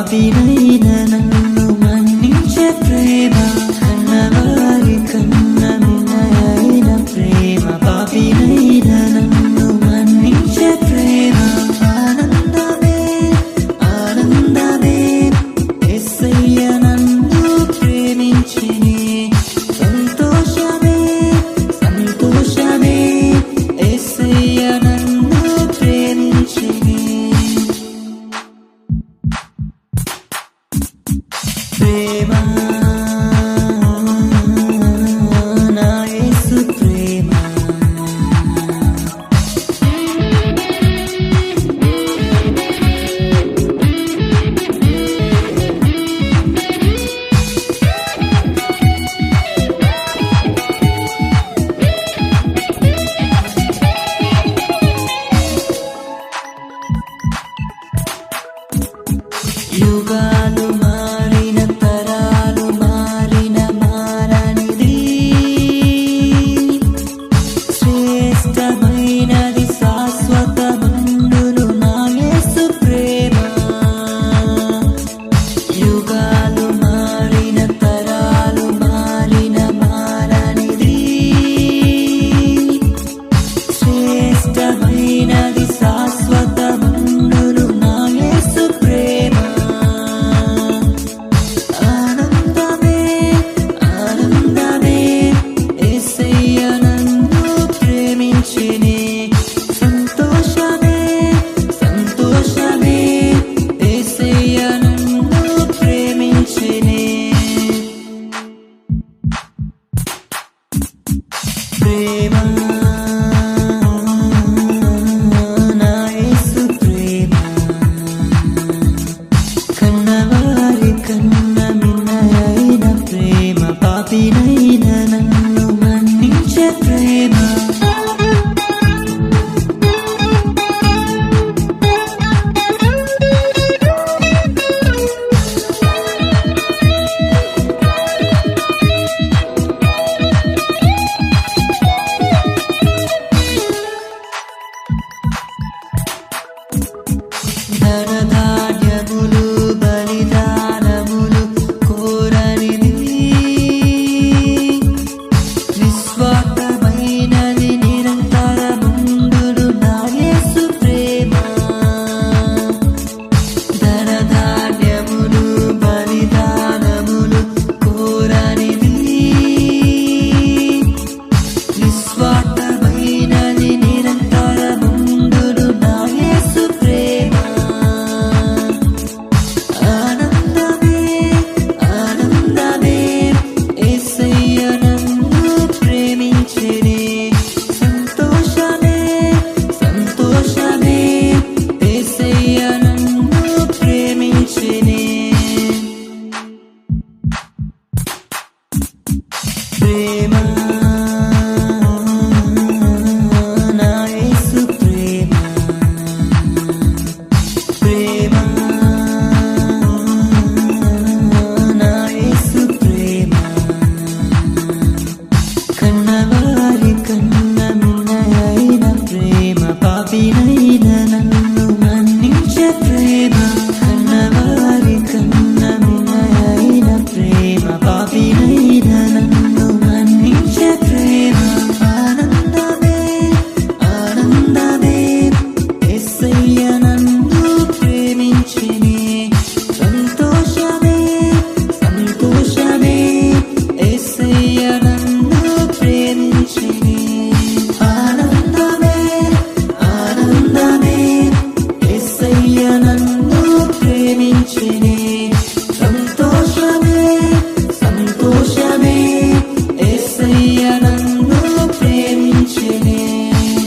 పాపినైన నన్ను మన్నించే ప్రేమ కన్నవారి కన్న మిన్నయైన ప్రేమ పాపినైన నన్ను మన్నించే ప్రేమ ఆనందమే ఆనందమే యేసయ్య నన్ను ప్రేమించిని సంతోషమే సంతోషమే యేసయ్య నన్ను ప్రేమించిని ప్రేమ నా యేసు ప్రేమ యుగాలు మారిన తరాలు మారిన మారనిది శ్రేష్టమైనది శాశ్వతముండును నా యేసు ప్రేమ యుగాలు మారిన తరాలు మారిన మారనిది శ్రేష్టమైనది శాశ్వతముండును నా యేసు ప్రేమ ఆనందమే ఆనందమే యేసయ్య నన్ను ప్రేమించిని సంతోషమే సంతోషమే యేసయ్య నన్ను ప్రేమించిని ప్రేమ నా యేసు ప్రేమ కన్నవారి కన్న మిన్నయైన ప్రేమ పాపినైన నన్ను మన్నించే ప్రేమ ధనధాన్యములు బలిదానములు కోరనిది నిస్వార్థమైనది నిరంతరముండును నా యేసు ప్రేమ ధనధాన్యములు బలిదానములు కోరనిది నిస్వార్థమైనది నిరంతరముండును నా యేసు ప్రేమ ఆనందమే ఆనందమే యేసయ్య నన్ను ప్రేమించిని సంతోషమే సంతోషమే యేసయ్య నన్ను ప్రేమించిని ప్రేమ నా యేసు ప్రేమ ప్రేమ నా యేసు ప్రేమ కన్నవారి కన్న మిన్నయైన ప్రేమ పాపినైన నన్ను మన్నించే ప్రేమ కన్నవారి కన్న మిన్నయైన ప్రేమ పాపినైన నన్ను మన్నించే ప్రేమ ఆనందమే ఆనందమే యేసయ్య నన్ను ప్రేమించిని సంతోషమే సంతోషమే యేసయ్య నన్ను ప్రేమించిని ఆనందమే ఆనందమే యేసయ్య నన్ను ప్రేమించిని